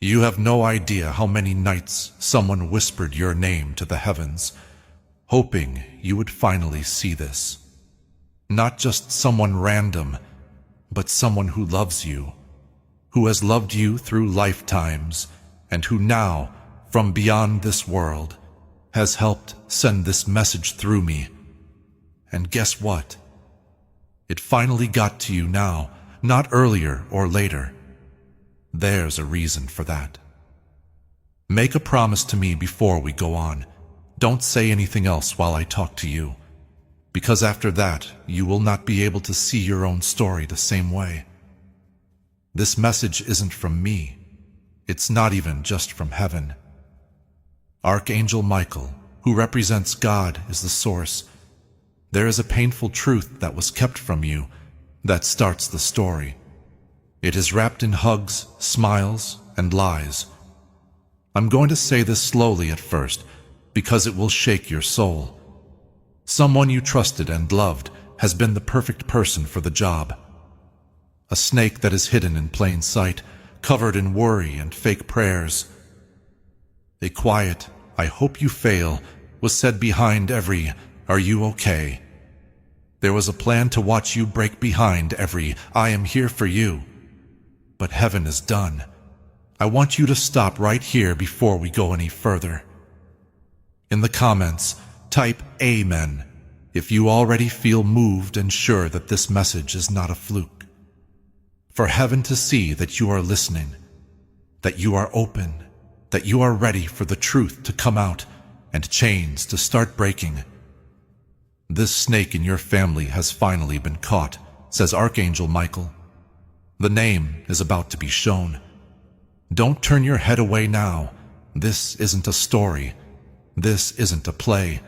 You have no idea how many nights someone whispered your name to the heavens, hoping you would finally see this. Not just someone random, but someone who loves you, who has loved you through lifetimes, and who now, from beyond this world, has helped send this message through me. And guess what? It finally got to you now, not earlier or later. There's a reason for that. Make a promise to me before we go on. Don't say anything else while I talk to you, because after that, you will not be able to see your own story the same way. This message isn't from me. It's not even just from heaven. Archangel Michael, who represents God, is the source. There is a painful truth that was kept from you that starts the story. It is wrapped in hugs, smiles, and lies. I'm going to say this slowly at first, because it will shake your soul. Someone you trusted and loved has been the perfect person for the job. A snake that is hidden in plain sight, covered in worry and fake prayers. A quiet, "I hope you fail," was said behind every, "Are you okay?" There was a plan to watch you break behind every, "I am here for you." But heaven is done. I want you to stop right here before we go any further. In the comments, type Amen if you already feel moved and sure that this message is not a fluke. For heaven to see that you are listening, that you are open, that you are ready for the truth to come out and chains to start breaking. This snake in your family has finally been caught, says Archangel Michael. The name is about to be shown. Don't turn your head away now. This isn't a story. This isn't a play.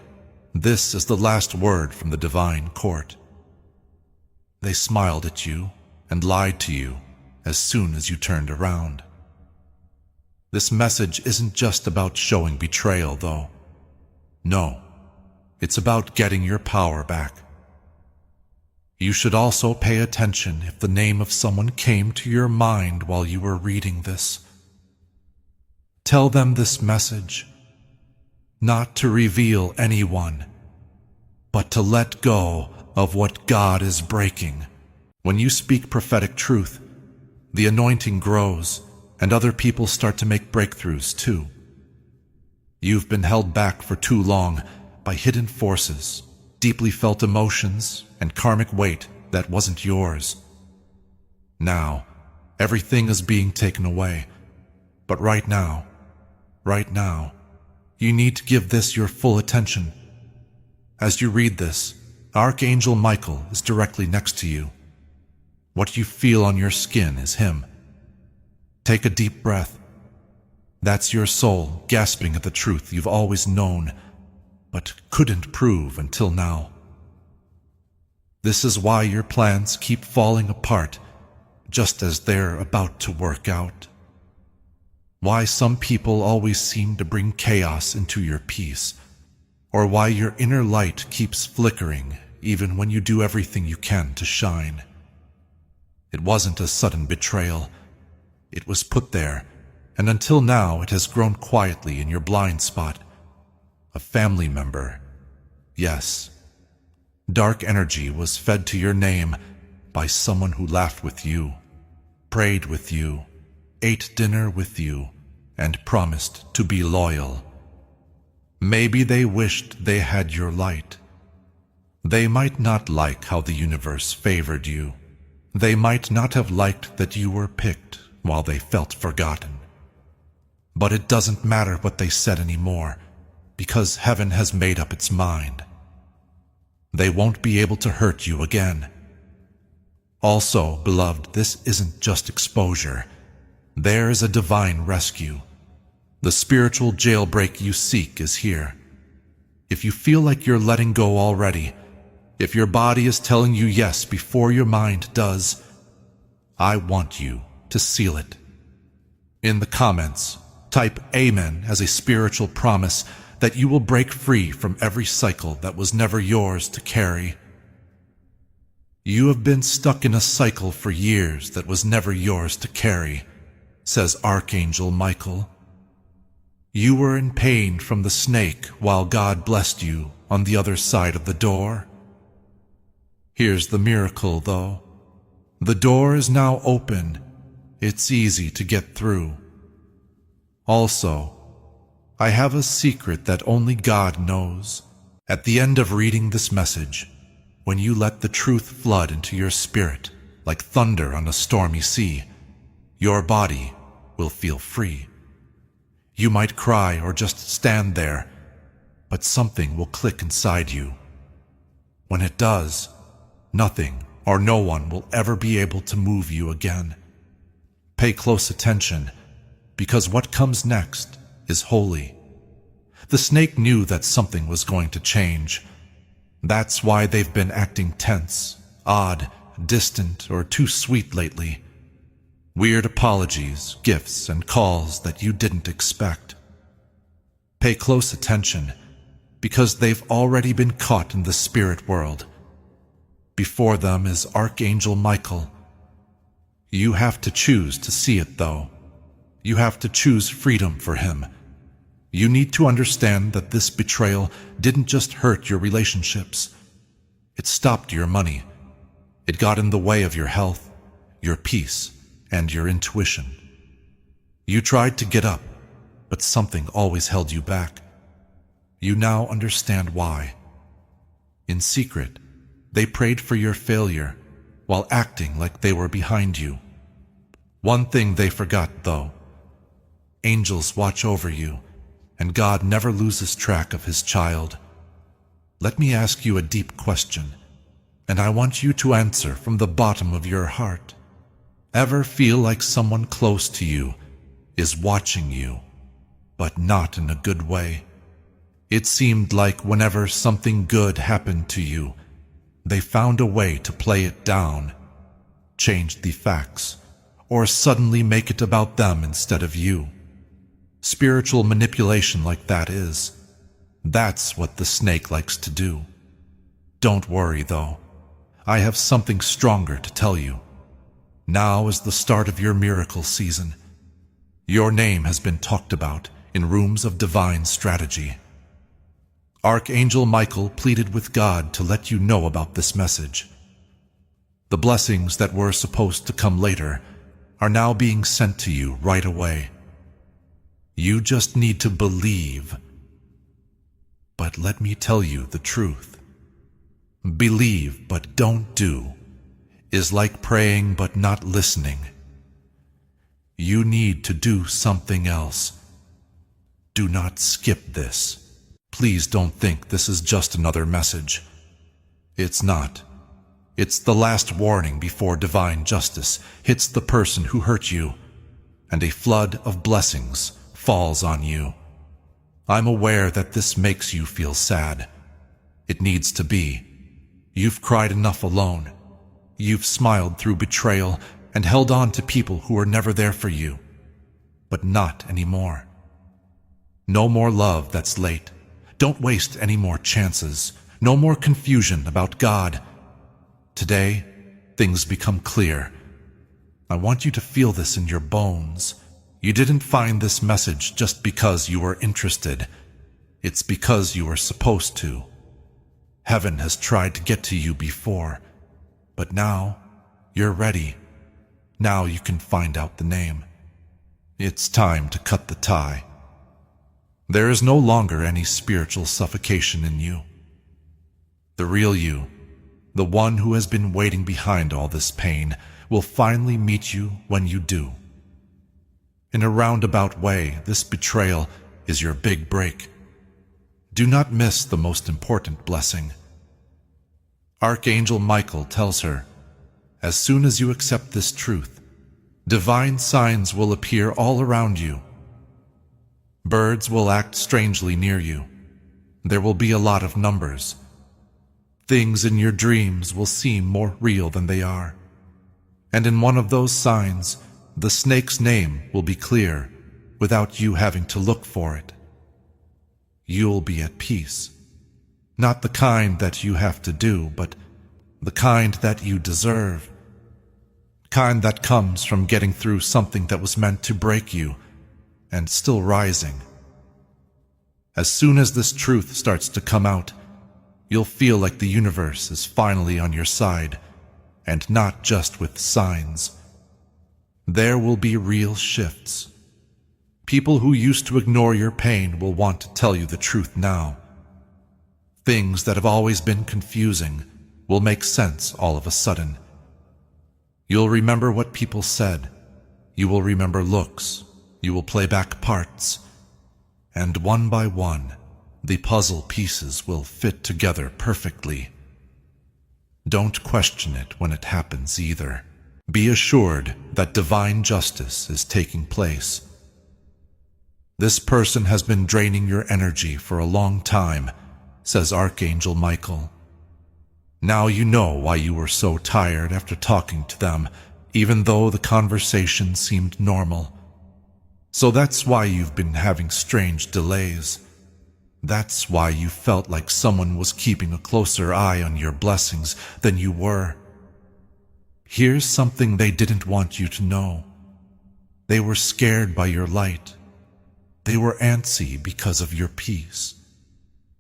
This is the last word from the divine court. They smiled at you and lied to you as soon as you turned around. This message isn't just about showing betrayal, though. No, it's about getting your power back. You should also pay attention if the name of someone came to your mind while you were reading this. Tell them this message, not to reveal anyone, but to let go of what God is breaking. When you speak prophetic truth, the anointing grows, and other people start to make breakthroughs too. You've been held back for too long by hidden forces, deeply felt emotions, and karmic weight that wasn't yours. Now, everything is being taken away. But right now, you need to give this your full attention. As you read this, Archangel Michael is directly next to you. What you feel on your skin is him. Take a deep breath. That's your soul gasping at the truth you've always known, but couldn't prove until now. This is why your plans keep falling apart, just as they're about to work out. Why some people always seem to bring chaos into your peace, or why your inner light keeps flickering even when you do everything you can to shine. It wasn't a sudden betrayal. It was put there, and until now it has grown quietly in your blind spot. A family member. Yes. Dark energy was fed to your name by someone who laughed with you, prayed with you, ate dinner with you, and promised to be loyal. Maybe they wished they had your light. They might not like how the universe favored you. They might not have liked that you were picked while they felt forgotten. But it doesn't matter what they said anymore, because heaven has made up its mind. They won't be able to hurt you again. Also, beloved, this isn't just exposure. There is a divine rescue. The spiritual jailbreak you seek is here. If you feel like you're letting go already, if your body is telling you yes before your mind does, I want you to seal it. In the comments, type Amen as a spiritual promise that you will break free from every cycle that was never yours to carry. You have been stuck in a cycle for years that was never yours to carry. says Archangel Michael. You were in pain from the snake while God blessed you on the other side of the door. Here's the miracle, though. The door is now open. It's easy to get through. Also, I have a secret that only God knows. At the end of reading this message, when you let the truth flood into your spirit like thunder on a stormy sea, your body will feel free. You might cry or just stand there, but something will click inside you. When it does, nothing or no one will ever be able to move you again. Pay close attention, because what comes next is holy. The snake knew that something was going to change. That's why they've been acting tense, odd, distant, or too sweet lately. Weird apologies, gifts, and calls that you didn't expect. Pay close attention, because they've already been caught in the spirit world. Before them is Archangel Michael. You have to choose to see it, though. You have to choose freedom for him. You need to understand that this betrayal didn't just hurt your relationships. It stopped your money. It got in the way of your health, your peace, and your intuition. You tried to get up, but something always held you back. You now understand why. In secret, they prayed for your failure while acting like they were behind you. One thing they forgot, though. Angels watch over you, and God never loses track of his child. Let me ask you a deep question, and I want you to answer from the bottom of your heart. Ever feel like someone close to you is watching you, but not in a good way? It seemed like whenever something good happened to you, they found a way to play it down, change the facts, or suddenly make it about them instead of you. Spiritual manipulation like that is. That's what the snake likes to do. Don't worry, though. I have something stronger to tell you. Now is the start of your miracle season. Your name has been talked about in rooms of divine strategy. Archangel Michael pleaded with God to let you know about this message. The blessings that were supposed to come later are now being sent to you right away. You just need to believe. But let me tell you the truth. Believe but don't do is like praying but not listening. You need to do something else. Do not skip this. Please don't think this is just another message. It's not. It's the last warning before divine justice hits the person who hurt you, and a flood of blessings falls on you. I'm aware that this makes you feel sad. It needs to be. You've cried enough alone. You've smiled through betrayal and held on to people who were never there for you. But not anymore. No more love that's late. Don't waste any more chances. No more confusion about God. Today, things become clear. I want you to feel this in your bones. You didn't find this message just because you were interested. It's because you were supposed to. Heaven has tried to get to you before, but now you're ready. Now you can find out the name. It's time to cut the tie. There is no longer any spiritual suffocation in you. The real you, the one who has been waiting behind all this pain, will finally meet you when you do. In a roundabout way, this betrayal is your big break. Do not miss the most important blessing. Archangel Michael tells her, as soon as you accept this truth, divine signs will appear all around you. Birds will act strangely near you. There will be a lot of numbers. Things in your dreams will seem more real than they are. And in one of those signs, the snake's name will be clear without you having to look for it. You'll be at peace. Not the kind that you have to do, but the kind that you deserve. kind that comes from getting through something that was meant to break you and still rising. As soon as this truth starts to come out, you'll feel like the universe is finally on your side, and not just with signs. There will be real shifts. People who used to ignore your pain will want to tell you the truth now. Things that have always been confusing will make sense all of a sudden. You'll remember what people said. You will remember looks. You will play back parts. And one by one, the puzzle pieces will fit together perfectly. Don't question it when it happens either. Be assured that divine justice is taking place. This person has been draining your energy for a long time, says Archangel Michael. Now you know why you were so tired after talking to them, even though the conversation seemed normal. So that's why you've been having strange delays. That's why you felt like someone was keeping a closer eye on your blessings than you were. Here's something they didn't want you to know. They were scared by your light. They were antsy because of your peace.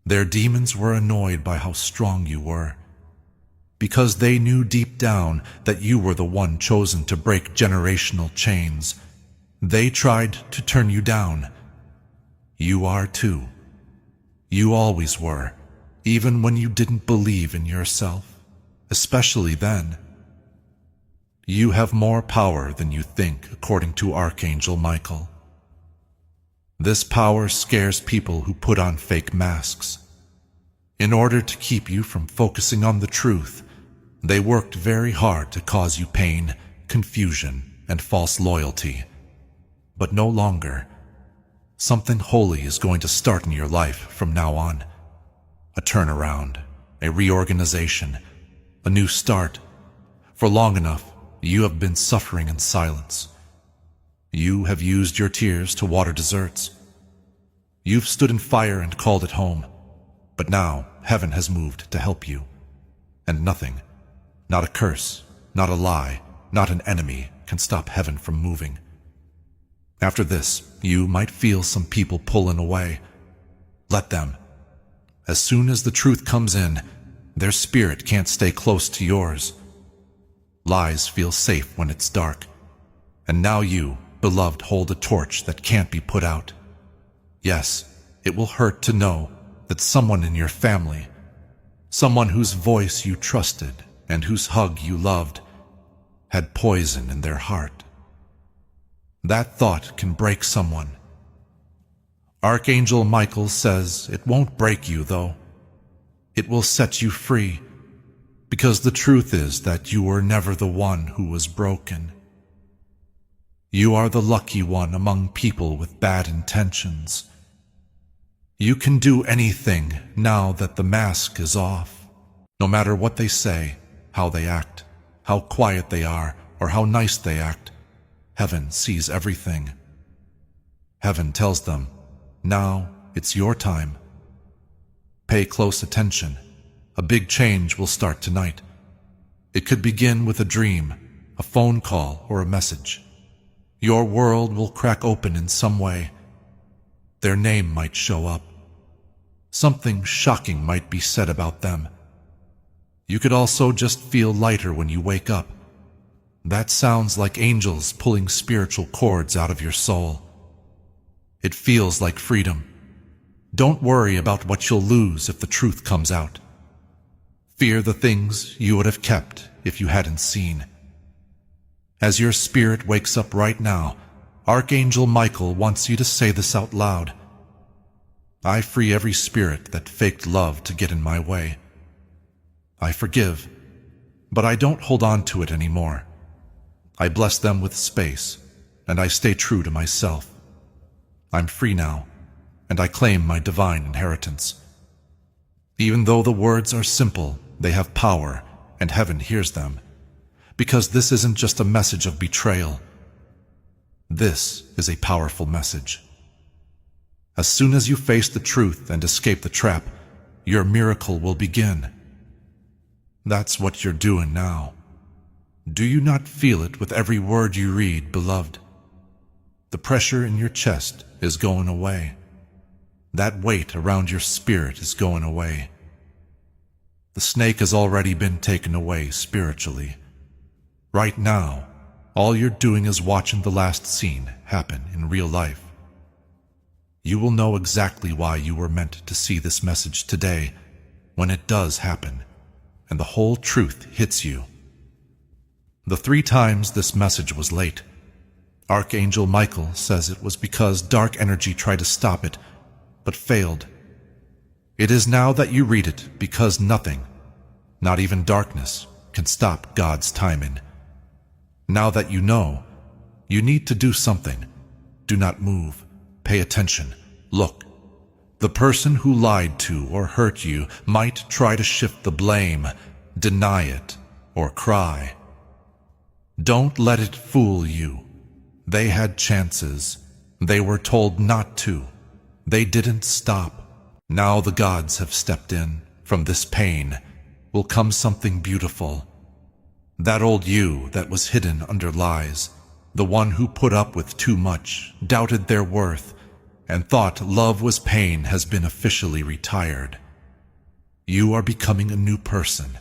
Their demons were annoyed by how strong you were, because they knew deep down that you were the one chosen to break generational chains. They tried to turn you down. You are too. You always were, even when you didn't believe in yourself, especially then. You have more power than you think, according to Archangel Michael. This power scares people who put on fake masks. In order to keep you from focusing on the truth, they worked very hard to cause you pain, confusion, and false loyalty. But no longer. Something holy is going to start in your life from now on. A turnaround, a reorganization, a new start. For long enough, you have been suffering in silence. You have used your tears to water deserts. You've stood in fire and called it home. But now, heaven has moved to help you. And nothing, not a curse, not a lie, not an enemy, can stop heaven from moving. After this, you might feel some people pulling away. Let them. As soon as the truth comes in, their spirit can't stay close to yours. Lies feel safe when it's dark. And now you, beloved, hold a torch that can't be put out. Yes, it will hurt to know that someone in your family, someone whose voice you trusted and whose hug you loved, had poison in their heart. That thought can break someone. Archangel Michael says it won't break you, though. It will set you free, because the truth is that you were never the one who was broken. You are the lucky one among people with bad intentions. You can do anything now that the mask is off. No matter what they say, how they act, how quiet they are, or how nice they act, heaven sees everything. Heaven tells them, now it's your time. Pay close attention. A big change will start tonight. It could begin with a dream, a phone call, or a message. Your world will crack open in some way. Their name might show up. Something shocking might be said about them. You could also just feel lighter when you wake up. That sounds like angels pulling spiritual cords out of your soul. It feels like freedom. Don't worry about what you'll lose if the truth comes out. Fear the things you would have kept if you hadn't seen. As your spirit wakes up right now, Archangel Michael wants you to say this out loud. I free every spirit that faked love to get in my way. I forgive, but I don't hold on to it anymore. I bless them with space, and I stay true to myself. I'm free now, and I claim my divine inheritance. Even though the words are simple, they have power, and heaven hears them, because this isn't just a message of betrayal. This is a powerful message. As soon as you face the truth and escape the trap, your miracle will begin. That's what you're doing now. Do you not feel it with every word you read, beloved? The pressure in your chest is going away. That weight around your spirit is going away. The snake has already been taken away spiritually. Right now, all you're doing is watching the last scene happen in real life. You will know exactly why you were meant to see this message today when it does happen, and the whole truth hits you. The 3 times this message was late, Archangel Michael says it was because dark energy tried to stop it, but failed. It is now that you read it because nothing, not even darkness, can stop God's timing. Now that you know, you need to do something. Do not move. Pay attention. Look. The person who lied to or hurt you might try to shift the blame, deny it, or cry. Don't let it fool you. They had chances. They were told not to. They didn't stop. Now the gods have stepped in. From this pain will come something beautiful. That old you that was hidden under lies, the one who put up with too much, doubted their worth, and thought love was pain has been officially retired. You are becoming a new person.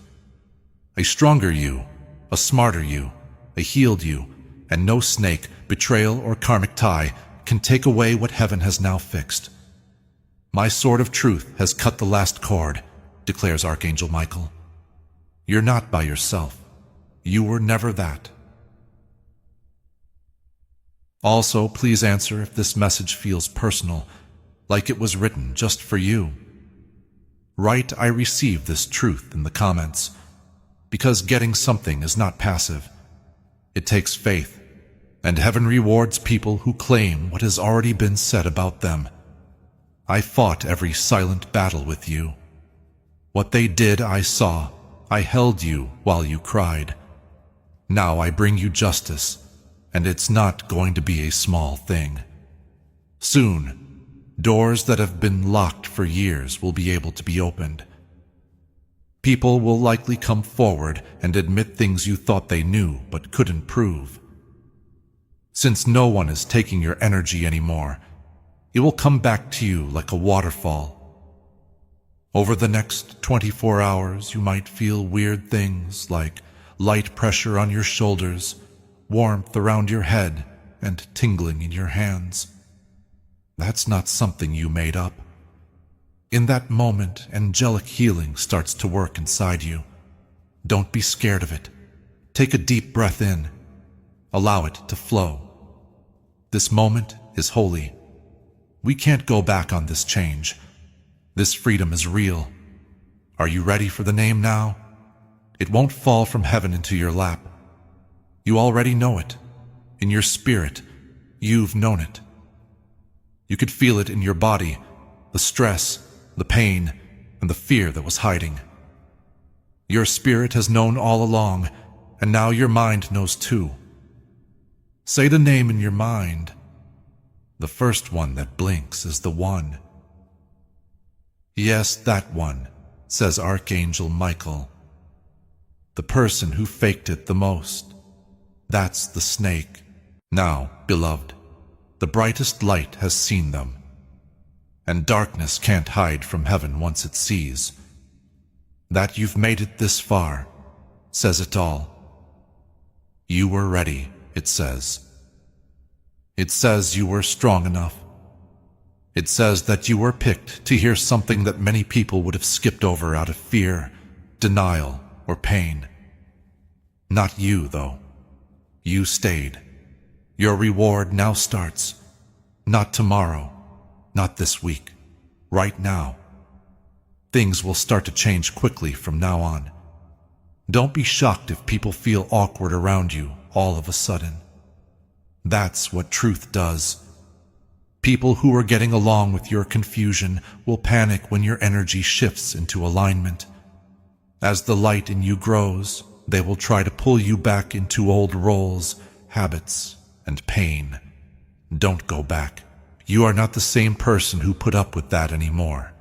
A stronger you, a smarter you, a healed you, and no snake, betrayal, or karmic tie can take away what heaven has now fixed. My sword of truth has cut the last cord, declares Archangel Michael. You're not by yourself. You were never that. Also, please answer if this message feels personal, like it was written just for you. Write, "I receive this truth" in the comments, because getting something is not passive. It takes faith, and heaven rewards people who claim what has already been said about them. I fought every silent battle with you. What they did I saw. I held you while you cried. Now I bring you justice, and it's not going to be a small thing. Soon, doors that have been locked for years will be able to be opened. People will likely come forward and admit things you thought they knew but couldn't prove. Since no one is taking your energy anymore, it will come back to you like a waterfall. Over the next 24 hours, you might feel weird things like light pressure on your shoulders, warmth around your head, and tingling in your hands. That's not something you made up. In that moment, angelic healing starts to work inside you. Don't be scared of it. Take a deep breath in. Allow it to flow. This moment is holy. We can't go back on this change. This freedom is real. Are you ready for the name now? It won't fall from heaven into your lap. You already know it. In your spirit, you've known it. You could feel it in your body, the stress, the pain, and the fear that was hiding. Your spirit has known all along, and now your mind knows too. Say the name in your mind. The first one that blinks is the one. Yes, that one, says Archangel Michael. The person who faked it the most. That's the snake. Now, beloved, the brightest light has seen them, and darkness can't hide from heaven once it sees. That you've made it this far says it all. You were ready, it says. It says you were strong enough. It says that you were picked to hear something that many people would have skipped over out of fear, denial, or pain. Not you, though. You stayed. Your reward now starts. Not tomorrow, not this week, right now. Things will start to change quickly from now on. Don't be shocked if people feel awkward around you all of a sudden. That's what truth does. People who are getting along with your confusion will panic when your energy shifts into alignment. As the light in you grows, they will try to pull you back into old roles, habits, and pain. Don't go back. You are not the same person who put up with that anymore.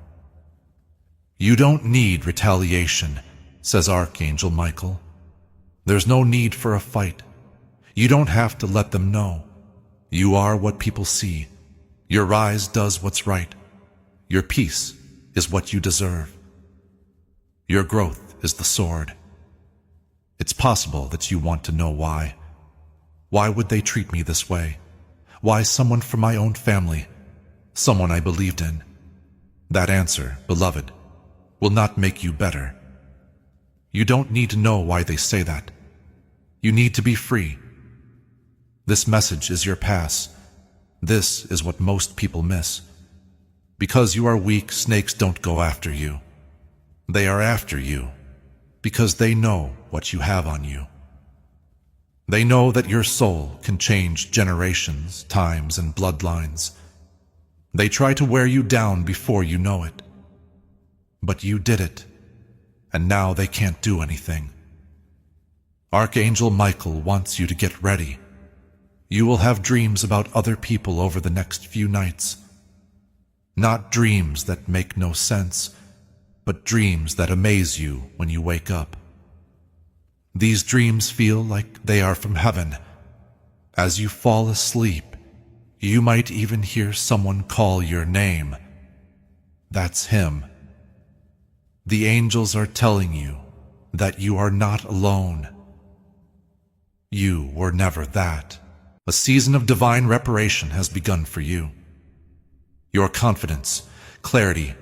You don't need retaliation, says Archangel Michael. There's no need for a fight. You don't have to let them know. You are what people see. Your rise does what's right. Your peace is what you deserve. Your growth is the sword. It's possible that you want to know why. Why would they treat me this way? Why someone from my own family, someone I believed in? That answer, beloved, will not make you better. You don't need to know why they say that. You need to be free. This message is your pass. This is what most people miss. Because you are weak, snakes don't go after you. They are after you because they know what you have on you. They know that your soul can change generations, times, and bloodlines. They try to wear you down before you know it. But you did it, and now they can't do anything. Archangel Michael wants you to get ready. You will have dreams about other people over the next few nights. Not dreams that make no sense, but dreams that amaze you when you wake up. These dreams feel like they are from heaven. As you fall asleep, you might even hear someone call your name. That's him. The angels are telling you that you are not alone. You were never that. A season of divine reparation has begun for you. Your confidence, clarity,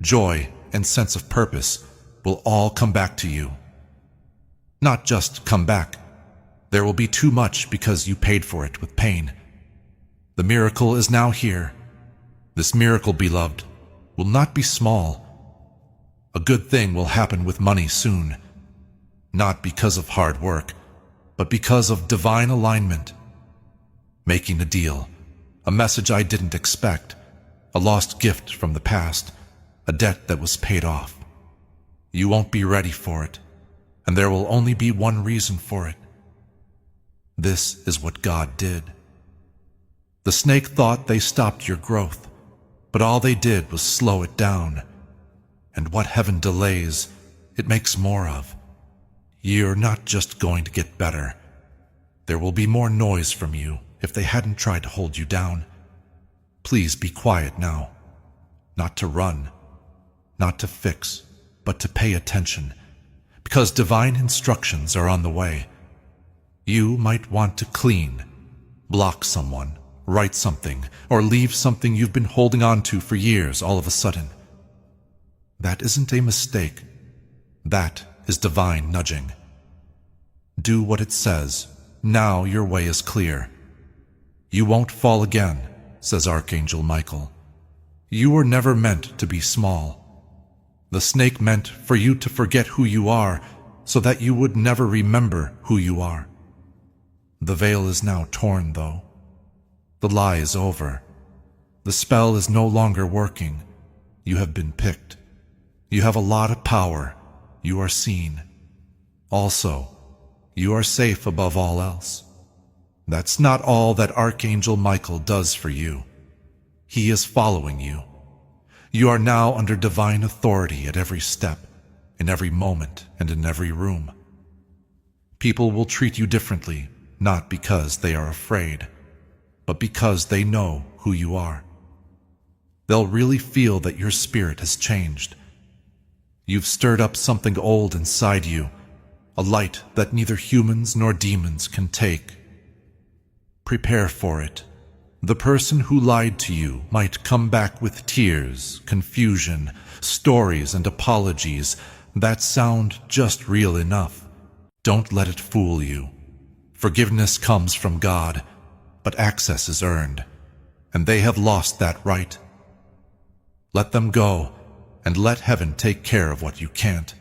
joy, and sense of purpose will all come back to you. Not just come back. There will be too much because you paid for it with pain. The miracle is now here. This miracle, beloved, will not be small. A good thing will happen with money soon. Not because of hard work, but because of divine alignment. Making a deal, a message I didn't expect, a lost gift from the past, a debt that was paid off. You won't be ready for it, and there will only be one reason for it. This is what God did. The snake thought they stopped your growth, but all they did was slow it down. And what heaven delays, it makes more of. You're not just going to get better. There will be more noise from you if they hadn't tried to hold you down. Please be quiet now. Not to run, not to fix, but to pay attention, because divine instructions are on the way. You might want to clean, block someone, write something, or leave something you've been holding on to for years all of a sudden. That isn't a mistake. That is divine nudging. Do what it says. Now your way is clear. You won't fall again, says Archangel Michael. You were never meant to be small. The snake meant for you to forget who you are so that you would never remember who you are. The veil is now torn, though. The lie is over. The spell is no longer working. You have been picked. You have a lot of power. You are seen. Also, you are safe above all else. That's not all that Archangel Michael does for you. He is following you. You are now under divine authority at every step, in every moment, and in every room. People will treat you differently, not because they are afraid, but because they know who you are. They'll really feel that your spirit has changed. You've stirred up something old inside you, a light that neither humans nor demons can take. Prepare for it. The person who lied to you might come back with tears, confusion, stories, and apologies that sound just real enough. Don't let it fool you. Forgiveness comes from God, but access is earned, and they have lost that right. Let them go, and let heaven take care of what you can't.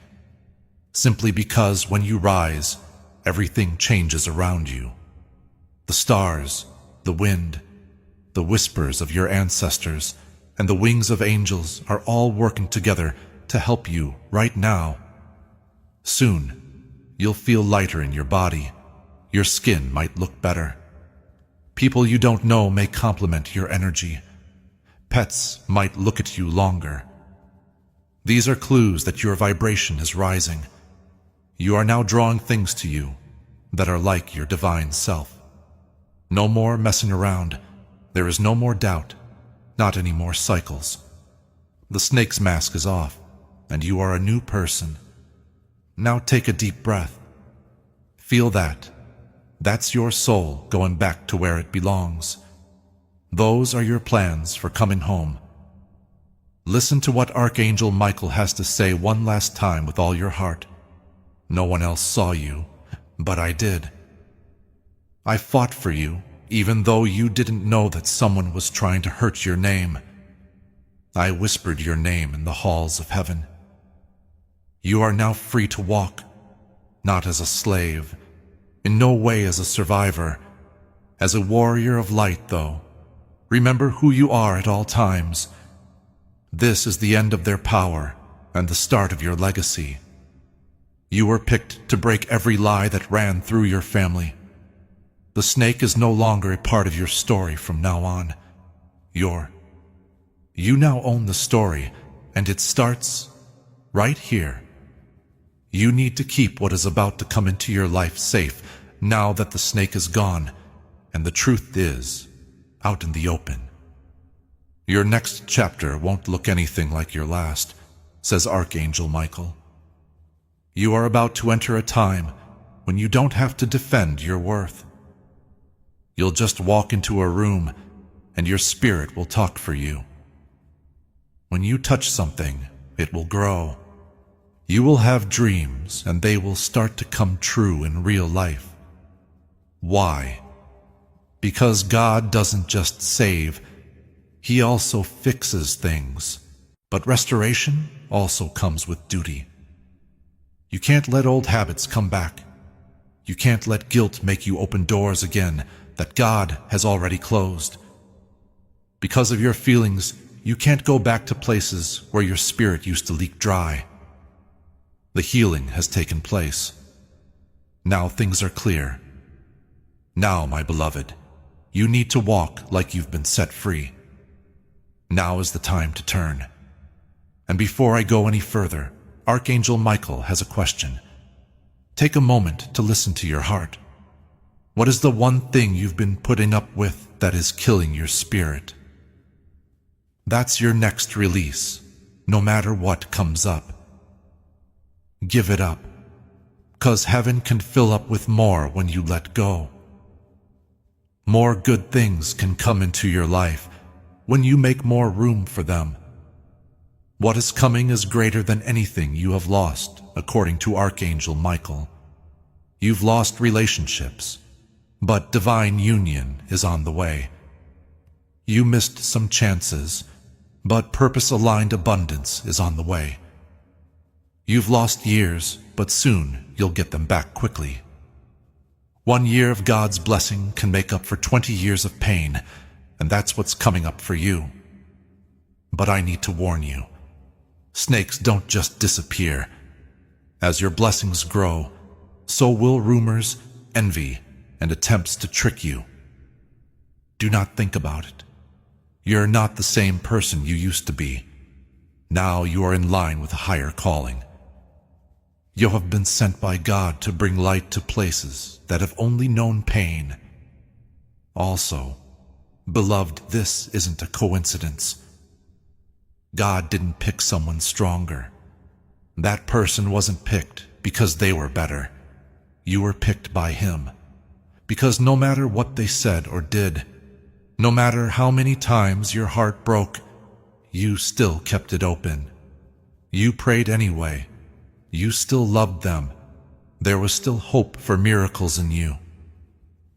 Simply because when you rise, everything changes around you. The stars, the wind, the whispers of your ancestors, and the wings of angels are all working together to help you right now. Soon, you'll feel lighter in your body. Your skin might look better. People you don't know may compliment your energy. Pets might look at you longer. These are clues that your vibration is rising. You are now drawing things to you that are like your divine self. No more messing around. There is no more doubt, not any more cycles. The snake's mask is off, and you are a new person. Now take a deep breath. Feel that. That's your soul going back to where it belongs. Those are your plans for coming home. Listen to what Archangel Michael has to say one last time with all your heart. No one else saw you, but I did. I fought for you, even though you didn't know that someone was trying to hurt your name. I whispered your name in the halls of heaven. You are now free to walk, not as a slave, in no way as a survivor, as a warrior of light, though. Remember who you are at all times. This is the end of their power and the start of your legacy. You were picked to break every lie that ran through your family. The snake is no longer a part of your story from now on. You now own the story, and it starts right here. You need to keep what is about to come into your life safe now that the snake is gone, and the truth is out in the open. Your next chapter won't look anything like your last, says Archangel Michael. You are about to enter a time when you don't have to defend your worth. You'll just walk into a room, and your spirit will talk for you. When you touch something, it will grow. You will have dreams, and they will start to come true in real life. Why? Because God doesn't just save, He also fixes things. But restoration also comes with duty. You can't let old habits come back. You can't let guilt make you open doors again that God has already closed. Because of your feelings, you can't go back to places where your spirit used to leak dry. The healing has taken place. Now things are clear. Now, my beloved, you need to walk like you've been set free. Now is the time to turn. And before I go any further, Archangel Michael has a question. Take a moment to listen to your heart. What is the one thing you've been putting up with that is killing your spirit? That's your next release, no matter what comes up. Give it up, 'cause heaven can fill up with more when you let go. More good things can come into your life when you make more room for them. What is coming is greater than anything you have lost, according to Archangel Michael. You've lost relationships, but divine union is on the way. You missed some chances, but purpose-aligned abundance is on the way. You've lost years, but soon you'll get them back quickly. 1 year of God's blessing can make up for 20 years of pain, and that's what's coming up for you. But I need to warn you. Snakes don't just disappear. As your blessings grow, so will rumors, envy, and attempts to trick you. Do not think about it. You're not the same person you used to be. Now you are in line with a higher calling. You have been sent by God to bring light to places that have only known pain. Also, beloved, this isn't a coincidence. God didn't pick someone stronger. That person wasn't picked because they were better. You were picked by Him. Because no matter what they said or did, no matter how many times your heart broke, you still kept it open. You prayed anyway. You still loved them. There was still hope for miracles in you.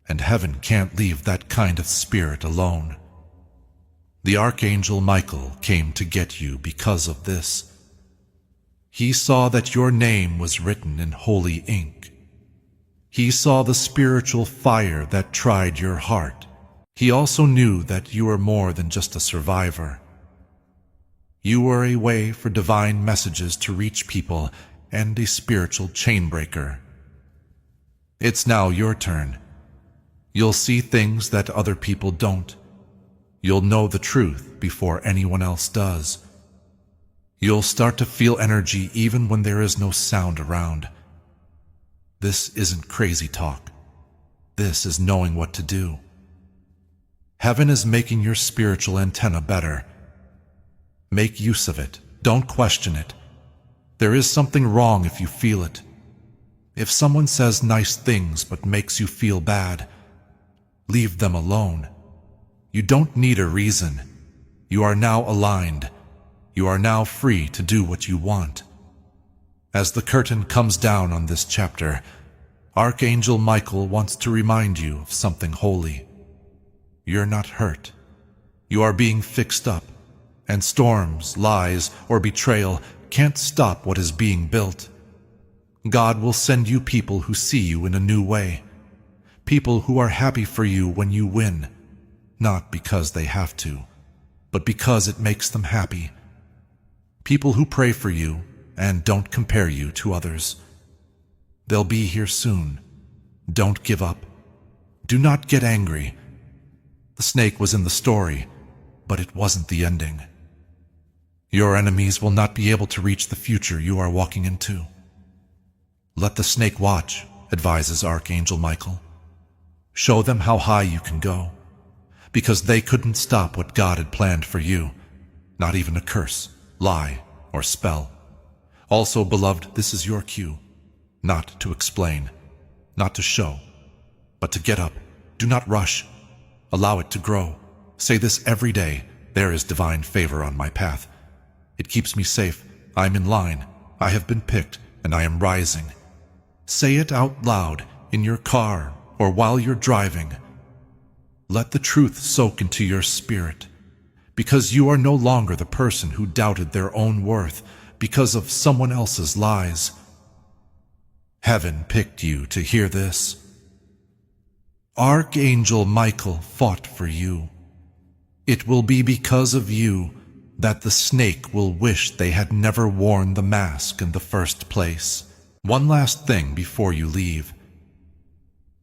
And heaven can't leave that kind of spirit alone. The Archangel Michael came to get you because of this. He saw that your name was written in holy ink. He saw the spiritual fire that tried your heart. He also knew that you were more than just a survivor. You were a way for divine messages to reach people and a spiritual chain breaker. It's now your turn. You'll see things that other people don't. You'll know the truth before anyone else does. You'll start to feel energy even when there is no sound around. This isn't crazy talk. This is knowing what to do. Heaven is making your spiritual antenna better. Make use of it. Don't question it. There is something wrong if you feel it. If someone says nice things but makes you feel bad, leave them alone. You don't need a reason. You are now aligned. You are now free to do what you want. As the curtain comes down on this chapter, Archangel Michael wants to remind you of something holy. You're not hurt. You are being fixed up, and storms, lies, or betrayal can't stop what is being built. God will send you people who see you in a new way. People who are happy for you when you win, not because they have to, but because it makes them happy. People who pray for you and don't compare you to others. They'll be here soon. Don't give up. Do not get angry. The snake was in the story, but it wasn't the ending. Your enemies will not be able to reach the future you are walking into. Let the snake watch, advises Archangel Michael. Show them how high you can go, because they couldn't stop what God had planned for you, not even a curse, lie, or spell. Also, beloved, this is your cue, not to explain, not to show, but to get up. Do not rush. Allow it to grow. Say this every day: there is divine favor on my path. It keeps me safe. I'm in line. I have been picked, and I am rising. Say it out loud, in your car, or while you're driving. Let the truth soak into your spirit, because you are no longer the person who doubted their own worth because of someone else's lies. Heaven picked you to hear this. Archangel Michael fought for you. It will be because of you that the snake will wish they had never worn the mask in the first place. One last thing before you leave.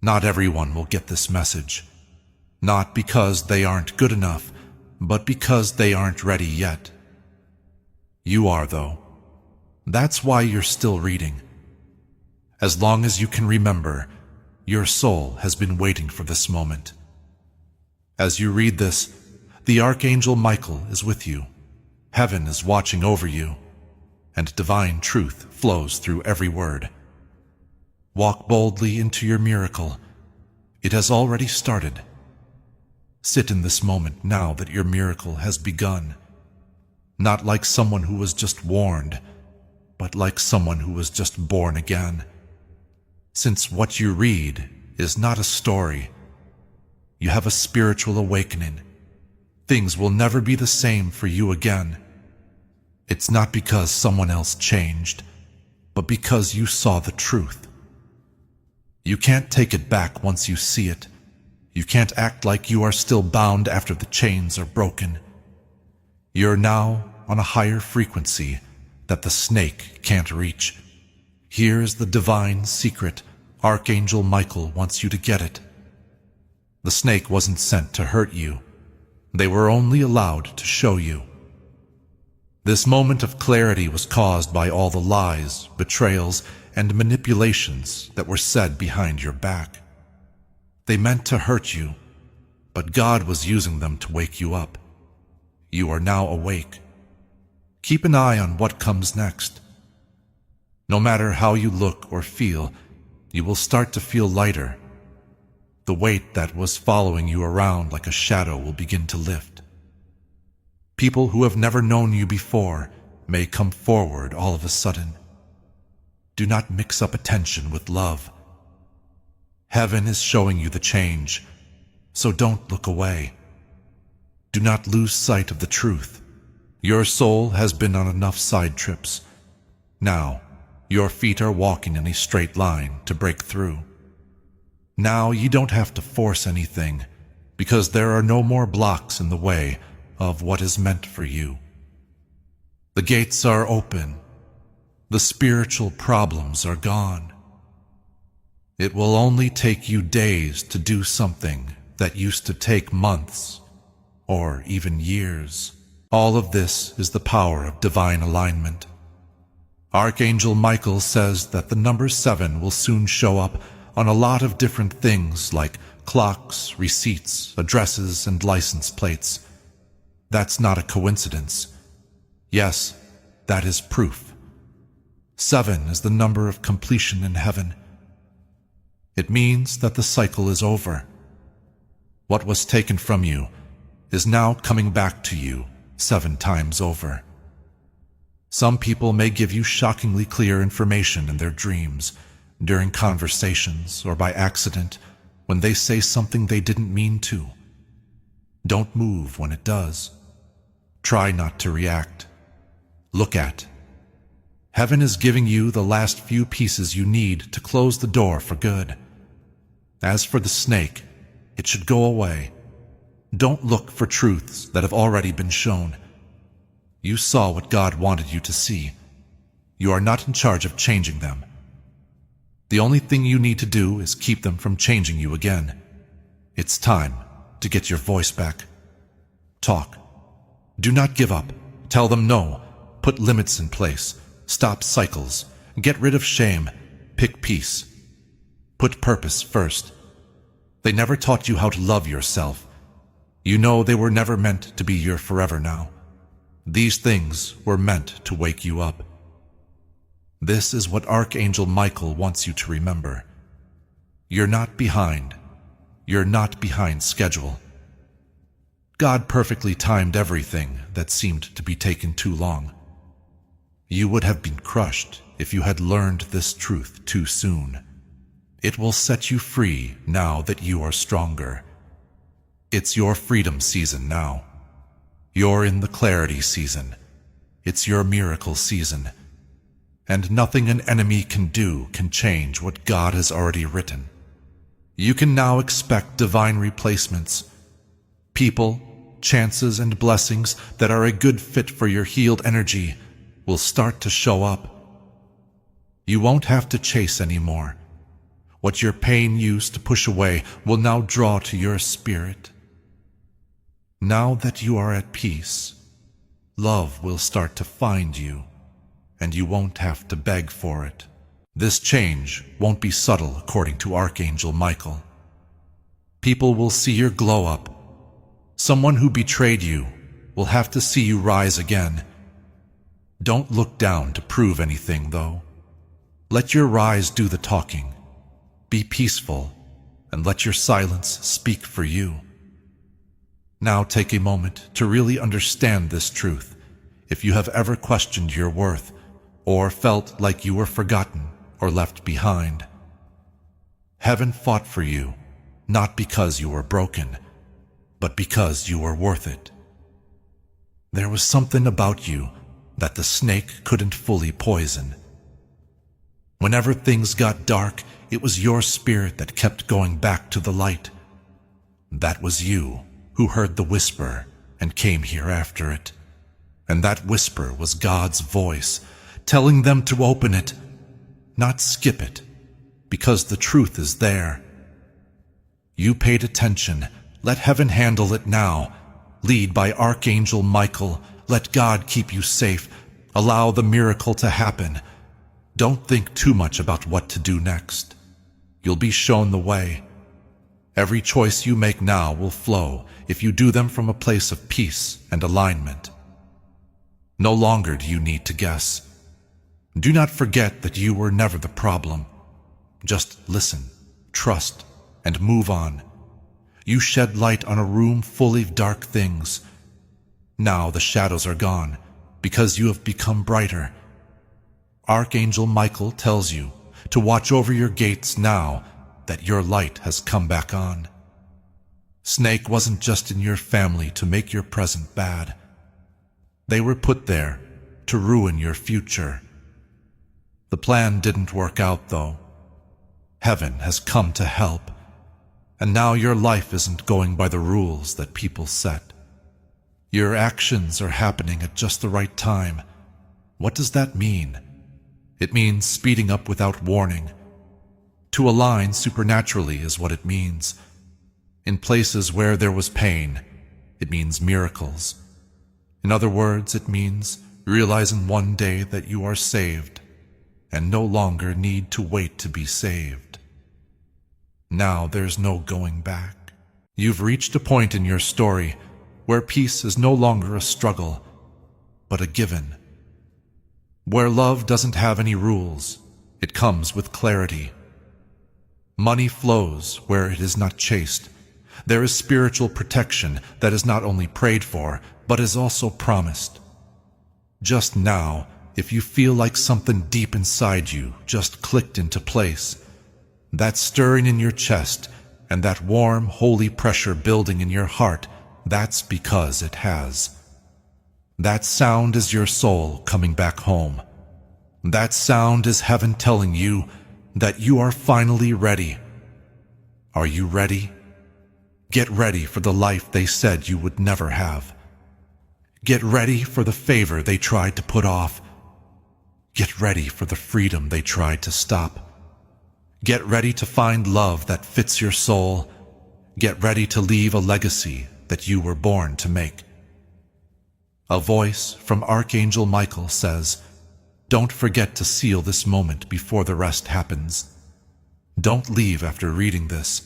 Not everyone will get this message. Not because they aren't good enough, but because they aren't ready yet. You are, though. That's why you're still reading. As long as you can remember, your soul has been waiting for this moment. As you read this, the Archangel Michael is with you. Heaven is watching over you, and divine truth flows through every word. Walk boldly into your miracle. It has already started. Sit in this moment now that your miracle has begun. Not like someone who was just warned, but like someone who was just born again. Since what you read is not a story, you have a spiritual awakening. Things will never be the same for you again. It's not because someone else changed, but because you saw the truth. You can't take it back once you see it. You can't act like you are still bound after the chains are broken. You're now on a higher frequency that the snake can't reach. Here's the divine secret. Archangel Michael wants you to get it. The snake wasn't sent to hurt you. They were only allowed to show you. This moment of clarity was caused by all the lies, betrayals, and manipulations that were said behind your back. They meant to hurt you, but God was using them to wake you up. You are now awake. Keep an eye on what comes next. No matter how you look or feel, you will start to feel lighter. The weight that was following you around like a shadow will begin to lift. People who have never known you before may come forward all of a sudden. Do not mix up attention with love. Heaven is showing you the change, so don't look away. Do not lose sight of the truth. Your soul has been on enough side trips. Now, your feet are walking in a straight line to break through. Now you don't have to force anything, because there are no more blocks in the way of what is meant for you. The gates are open. The spiritual problems are gone. It will only take you days to do something that used to take months or even years. All of this is the power of divine alignment. Archangel Michael says that the number 7 will soon show up on a lot of different things like clocks, receipts, addresses, and license plates. That's not a coincidence. Yes, that is proof. 7 is the number of completion in heaven. It means that the cycle is over. What was taken from you is now coming back to you 7 times over. Some people may give you shockingly clear information in their dreams, during conversations, or by accident when they say something they didn't mean to. Don't move when it does. Try not to react. Look at. Heaven is giving you the last few pieces you need to close the door for good. As for the snake, it should go away. Don't look for truths that have already been shown. You saw what God wanted you to see. You are not in charge of changing them. The only thing you need to do is keep them from changing you again. It's time to get your voice back. Talk. Do not give up. Tell them no. Put limits in place. Stop cycles. Get rid of shame. Pick peace. Put purpose first. They never taught you how to love yourself. You know they were never meant to be your forever now. These things were meant to wake you up. This is what Archangel Michael wants you to remember. You're not behind. You're not behind schedule. God perfectly timed everything that seemed to be taking too long. You would have been crushed if you had learned this truth too soon. It will set you free now that you are stronger. It's your freedom season now. You're in the clarity season. It's your miracle season. And nothing an enemy can do can change what God has already written. You can now expect divine replacements. People, chances, and blessings that are a good fit for your healed energy will start to show up. You won't have to chase anymore. What your pain used to push away will now draw to your spirit. Now that you are at peace, love will start to find you, and you won't have to beg for it. This change won't be subtle according to Archangel Michael. People will see your glow up. Someone who betrayed you will have to see you rise again. Don't look down to prove anything, though. Let your rise do the talking. Be peaceful, and let your silence speak for you. Now take a moment to really understand this truth. If you have ever questioned your worth, or felt like you were forgotten or left behind, heaven fought for you, not because you were broken, but because you were worth it. There was something about you that the snake couldn't fully poison. Whenever things got dark, it was your spirit that kept going back to the light. That was you who heard the whisper and came here after it. And that whisper was God's voice, telling them to open it, not skip it, because the truth is there. You paid attention. Let heaven handle it now. Lead by Archangel Michael. Let God keep you safe. Allow the miracle to happen. Don't think too much about what to do next. You'll be shown the way. Every choice you make now will flow if you do them from a place of peace and alignment. No longer do you need to guess. Do not forget that you were never the problem. Just listen, trust, and move on. You shed light on a room full of dark things. Now the shadows are gone because you have become brighter. Archangel Michael tells you to watch over your gates now that your light has come back on. Snake wasn't just in your family to make your present bad. They were put there to ruin your future. The plan didn't work out, though. Heaven has come to help, and now your life isn't going by the rules that people set. Your actions are happening at just the right time. What does that mean? It means speeding up without warning. To align supernaturally is what it means. In places where there was pain, it means miracles. In other words, it means realizing one day that you are saved and no longer need to wait to be saved. Now there's no going back. You've reached a point in your story where peace is no longer a struggle, but a given. Where love doesn't have any rules, it comes with clarity. Money flows where it is not chased. There is spiritual protection that is not only prayed for, but is also promised. Just now, if you feel like something deep inside you just clicked into place, that stirring in your chest and that warm, holy pressure building in your heart, that's because it has. That sound is your soul coming back home. That sound is heaven telling you that you are finally ready. Are you ready? Get ready for the life they said you would never have. Get ready for the favor they tried to put off. Get ready for the freedom they tried to stop. Get ready to find love that fits your soul. Get ready to leave a legacy that you were born to make. A voice from Archangel Michael says, "Don't forget to seal this moment before the rest happens." Don't leave after reading this.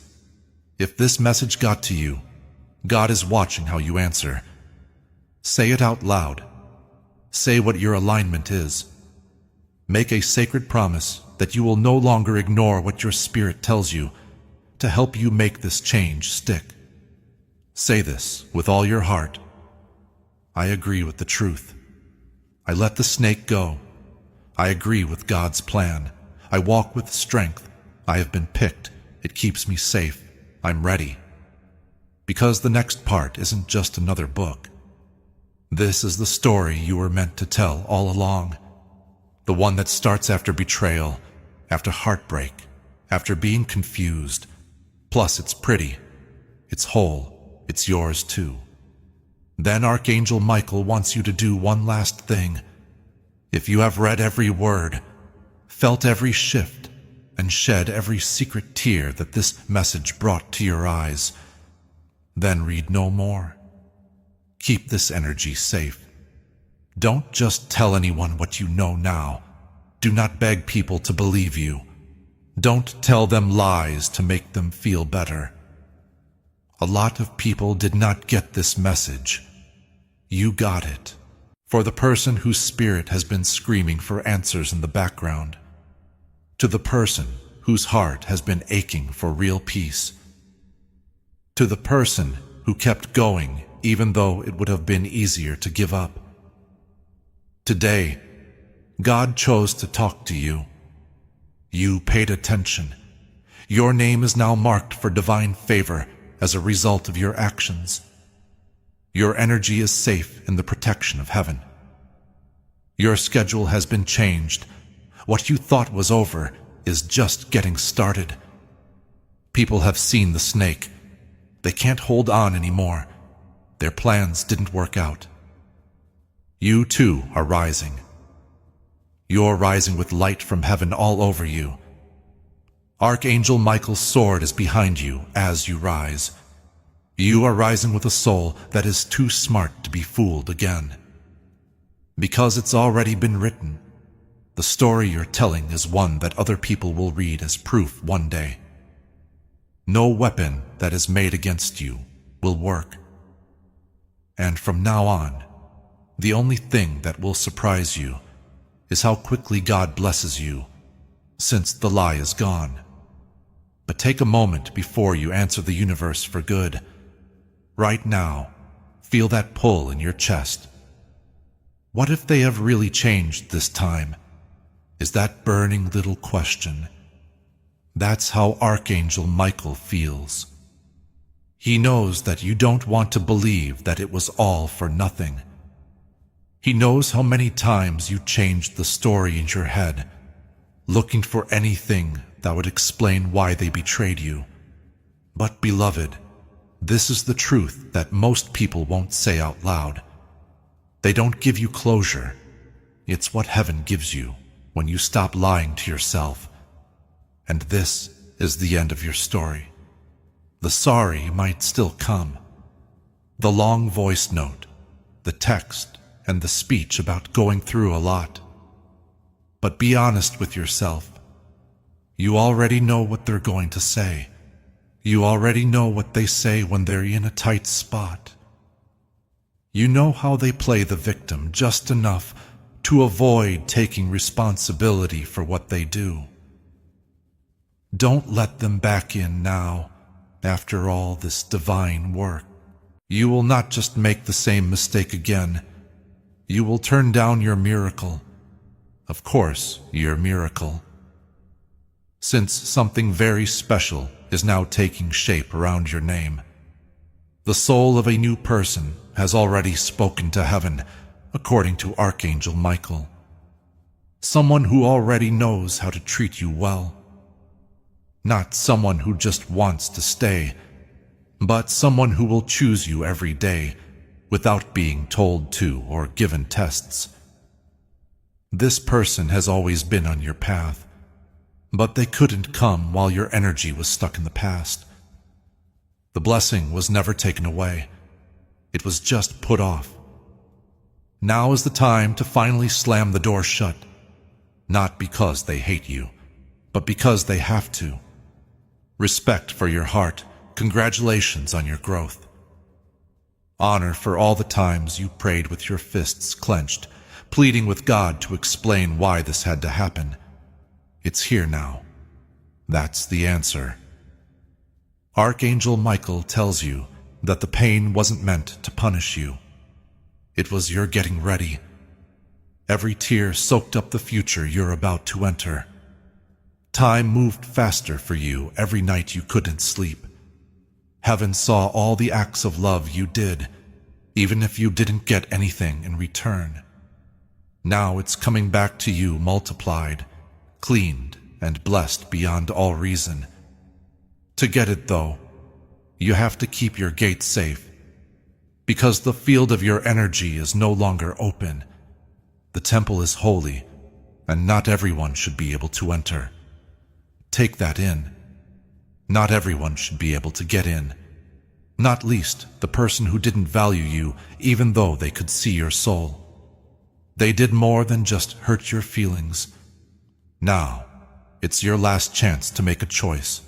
If this message got to you, God is watching how you answer. Say it out loud. Say what your alignment is. Make a sacred promise that you will no longer ignore what your spirit tells you to help you make this change stick. Say this with all your heart. I agree with the truth. I let the snake go. I agree with God's plan. I walk with strength. I have been picked. It keeps me safe. I'm ready. Because the next part isn't just another book. This is the story you were meant to tell all along. The one that starts after betrayal, after heartbreak, after being confused. Plus, it's pretty. It's whole. It's yours too. Then Archangel Michael wants you to do one last thing. If you have read every word, felt every shift, and shed every secret tear that this message brought to your eyes, then read no more. Keep this energy safe. Don't just tell anyone what you know now. Do not beg people to believe you. Don't tell them lies to make them feel better. A lot of people did not get this message. You got it. For the person whose spirit has been screaming for answers in the background. To the person whose heart has been aching for real peace. To the person who kept going even though it would have been easier to give up. Today, God chose to talk to you. You paid attention. Your name is now marked for divine favor as a result of your actions. Your energy is safe in the protection of heaven. Your schedule has been changed. What you thought was over is just getting started. People have seen the snake. They can't hold on anymore. Their plans didn't work out. You too are rising. You're rising with light from heaven all over you. Archangel Michael's sword is behind you as you rise. You are rising with a soul that is too smart to be fooled again. Because it's already been written, the story you're telling is one that other people will read as proof one day. No weapon that is made against you will work. And from now on, the only thing that will surprise you is how quickly God blesses you, since the lie is gone. But take a moment before you answer the universe for good. Right now, feel that pull in your chest. What if they have really changed this time? Is that burning little question. That's how Archangel Michael feels. He knows that you don't want to believe that it was all for nothing. He knows how many times you changed the story in your head, looking for anything that would explain why they betrayed you. But beloved, this is the truth that most people won't say out loud. They don't give you closure. It's what heaven gives you when you stop lying to yourself. And this is the end of your story. The sorry might still come. The long voice note, the text, and the speech about going through a lot. But be honest with yourself. You already know what they're going to say. You already know what they say when they're in a tight spot. You know how they play the victim just enough to avoid taking responsibility for what they do. Don't let them back in now, after all this divine work. You will not just make the same mistake again. You will turn down your miracle. Of course, your miracle. Since something very special is now taking shape around your name. The soul of a new person has already spoken to heaven, according to Archangel Michael. Someone who already knows how to treat you well. Not someone who just wants to stay, but someone who will choose you every day without being told to or given tests. This person has always been on your path, but they couldn't come while your energy was stuck in the past. The blessing was never taken away. It was just put off. Now is the time to finally slam the door shut, not because they hate you, but because they have to. Respect for your heart. Congratulations on your growth. Honor for all the times you prayed with your fists clenched, pleading with God to explain why this had to happen. It's here now. That's the answer. Archangel Michael tells you that the pain wasn't meant to punish you. It was your getting ready. Every tear soaked up the future you're about to enter. Time moved faster for you every night you couldn't sleep. Heaven saw all the acts of love you did, even if you didn't get anything in return. Now it's coming back to you multiplied, cleaned, and blessed beyond all reason. To get it, though, you have to keep your gate safe, because the field of your energy is no longer open. The temple is holy, and not everyone should be able to enter. Take that in. Not everyone should be able to get in. Not least the person who didn't value you, even though they could see your soul. They did more than just hurt your feelings. Now, it's your last chance to make a choice.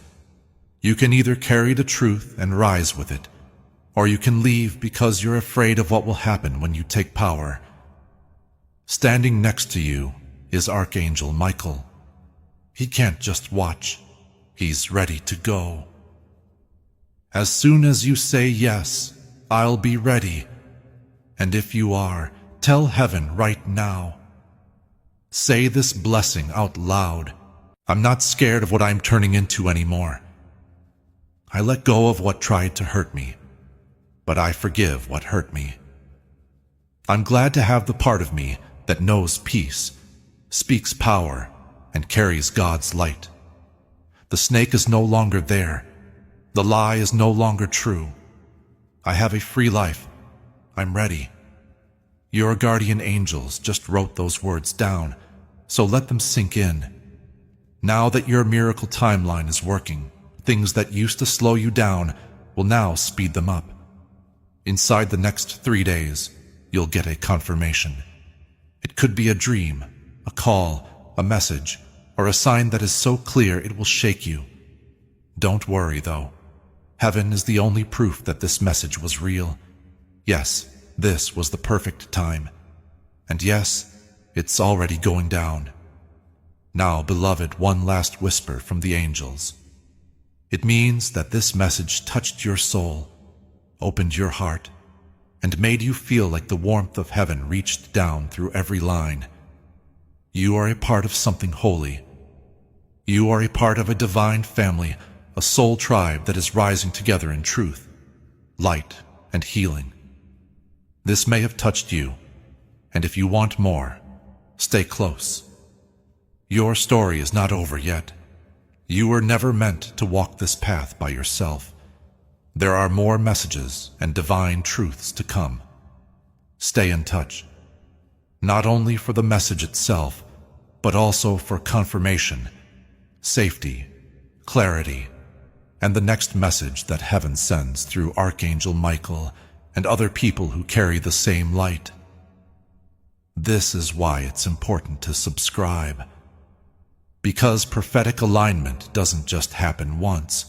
You can either carry the truth and rise with it, or you can leave because you're afraid of what will happen when you take power. Standing next to you is Archangel Michael. He can't just watch. He's ready to go. As soon as you say yes, I'll be ready. And if you are, tell heaven right now. Say this blessing out loud. I'm not scared of what I'm turning into anymore. I let go of what tried to hurt me, but I forgive what hurt me. I'm glad to have the part of me that knows peace, speaks power, and carries God's light. The snake is no longer there. The lie is no longer true. I have a free life. I'm ready. Your guardian angels just wrote those words down, so let them sink in. Now that your miracle timeline is working, things that used to slow you down will now speed them up. Inside the next 3 days, you'll get a confirmation. It could be a dream, a call, a message, or a sign that is so clear it will shake you. Don't worry, though. Heaven is the only proof that this message was real. Yes, this was the perfect time. And yes, it's already going down. Now, beloved, one last whisper from the angels. It means that this message touched your soul, opened your heart, and made you feel like the warmth of heaven reached down through every line. You are a part of something holy. You are a part of a divine family, a soul tribe that is rising together in truth, light, and healing. This may have touched you, and if you want more, stay close. Your story is not over yet. You were never meant to walk this path by yourself. There are more messages and divine truths to come. Stay in touch, not only for the message itself, but also for confirmation, safety, clarity, and the next message that heaven sends through Archangel Michael and other people who carry the same light. This is why it's important to subscribe. Because prophetic alignment doesn't just happen once.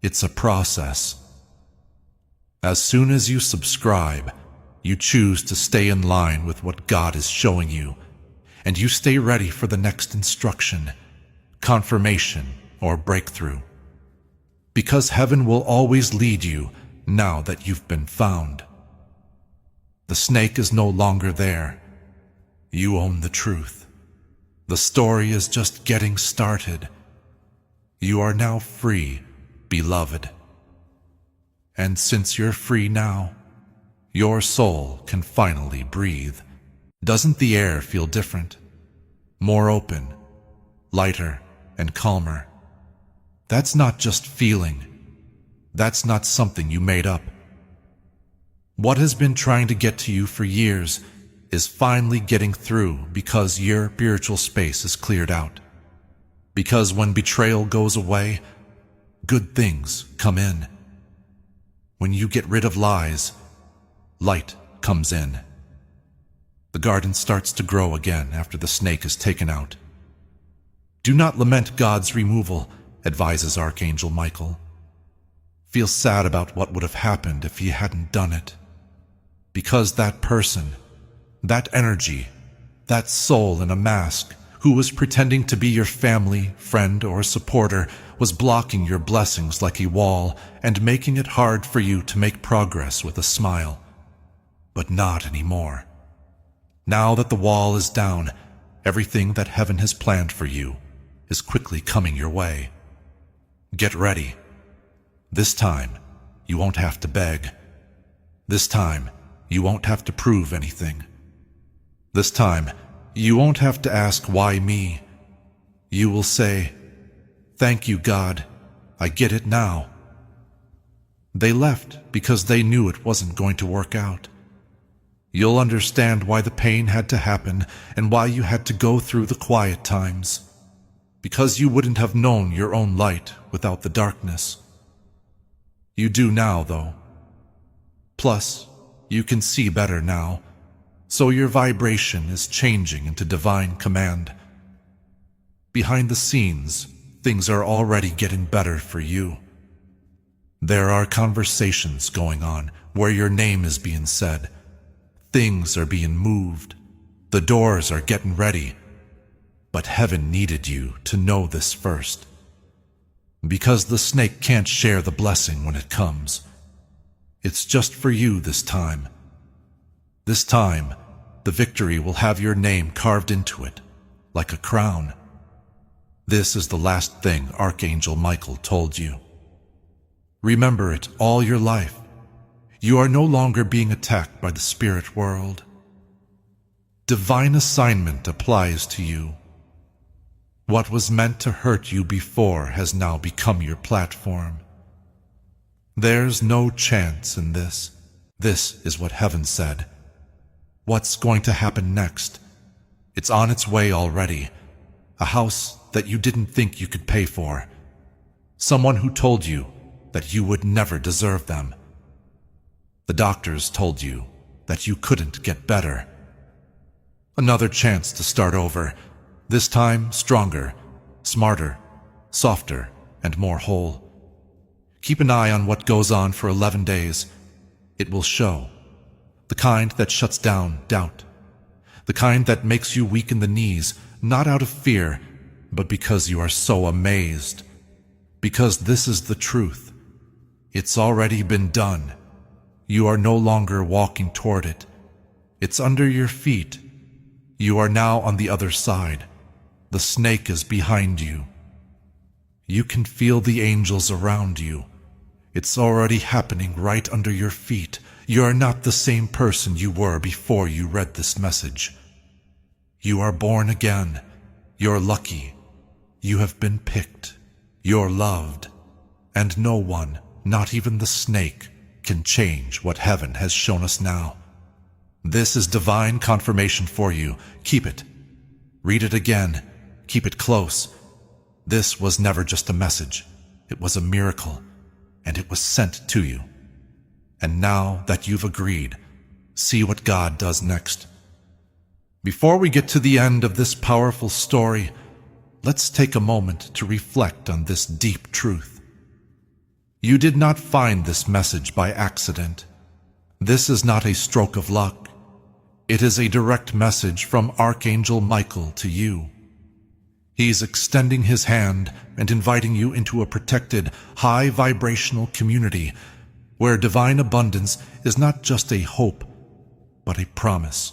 It's a process. As soon as you subscribe, you choose to stay in line with what God is showing you, and you stay ready for the next instruction, confirmation, or breakthrough. Because heaven will always lead you now that you've been found. The snake is no longer there. You own the truth. The story is just getting started. You are now free, beloved. And since you're free now, your soul can finally breathe. Doesn't the air feel different? More open, lighter, and calmer. That's not just feeling. That's not something you made up. What has been trying to get to you for years is finally getting through because your spiritual space is cleared out. Because when betrayal goes away, good things come in. When you get rid of lies, light comes in. The garden starts to grow again after the snake is taken out. Do not lament God's removal, advises Archangel Michael. Feel sad about what would have happened if he hadn't done it. Because that person, that energy, that soul in a mask who was pretending to be your family, friend, or supporter was blocking your blessings like a wall and making it hard for you to make progress with a smile. But not anymore. Now that the wall is down, everything that heaven has planned for you is quickly coming your way. Get ready. This time, you won't have to beg. This time, you won't have to prove anything. This time, you won't have to ask, why me? You will say, thank you, God. I get it now. They left because they knew it wasn't going to work out. You'll understand why the pain had to happen and why you had to go through the quiet times. Because you wouldn't have known your own light without the darkness. You do now, though. Plus, you can see better now, so your vibration is changing into divine command. Behind the scenes, things are already getting better for you. There are conversations going on where your name is being said. Things are being moved. The doors are getting ready. But heaven needed you to know this first. Because the snake can't share the blessing when it comes. It's just for you this time. This time, the victory will have your name carved into it, like a crown. This is the last thing Archangel Michael told you. Remember it all your life. You are no longer being attacked by the spirit world. Divine assignment applies to you. What was meant to hurt you before has now become your platform. There's no chance in this. This is what heaven said. What's going to happen next? It's on its way already. A house that you didn't think you could pay for. Someone who told you that you would never deserve them. The doctors told you that you couldn't get better. Another chance to start over. This time stronger, smarter, softer, and more whole. Keep an eye on what goes on for 11 days. It will show. The kind that shuts down doubt. The kind that makes you weaken the knees, not out of fear, but because you are so amazed. Because this is the truth. It's already been done. You are no longer walking toward it. It's under your feet. You are now on the other side. The snake is behind you. You can feel the angels around you. It's already happening right under your feet. You are not the same person you were before you read this message. You are born again. You're lucky. You have been picked. You're loved. And no one, not even the snake, can change what heaven has shown us now. This is divine confirmation for you. Keep it. Read it again. Keep it close. This was never just a message. It was a miracle, and it was sent to you. And now that you've agreed, see what God does next. Before we get to the end of this powerful story, let's take a moment to reflect on this deep truth. You did not find this message by accident. This is not a stroke of luck. It is a direct message from Archangel Michael to you. He's extending his hand and inviting you into a protected, high-vibrational community where divine abundance is not just a hope, but a promise.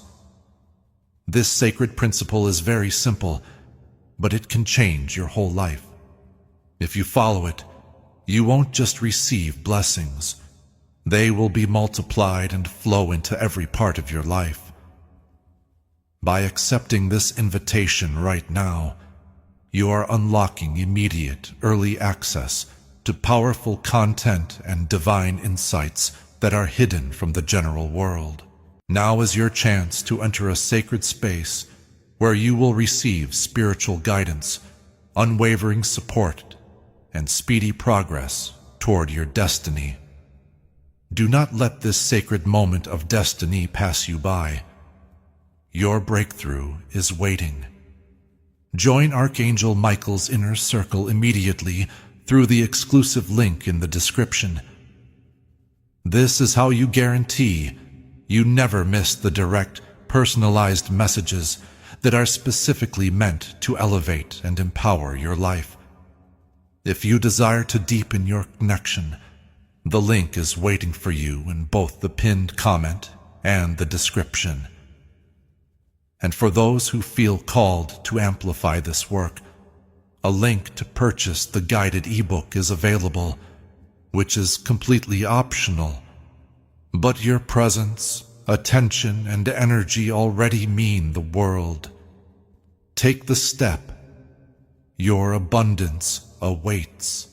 This sacred principle is very simple, but it can change your whole life. If you follow it, you won't just receive blessings. They will be multiplied and flow into every part of your life. By accepting this invitation right now, you are unlocking immediate, early access to powerful content and divine insights that are hidden from the general world. Now is your chance to enter a sacred space where you will receive spiritual guidance, unwavering support, and speedy progress toward your destiny. Do not let this sacred moment of destiny pass you by. Your breakthrough is waiting. Join Archangel Michael's inner circle immediately through the exclusive link in the description. This is how you guarantee you never miss the direct, personalized messages that are specifically meant to elevate and empower your life. If you desire to deepen your connection, the link is waiting for you in both the pinned comment and the description. And for those who feel called to amplify this work, a link to purchase the guided ebook is available, which is completely optional. But your presence, attention, and energy already mean the world. Take the step. Your abundance awaits.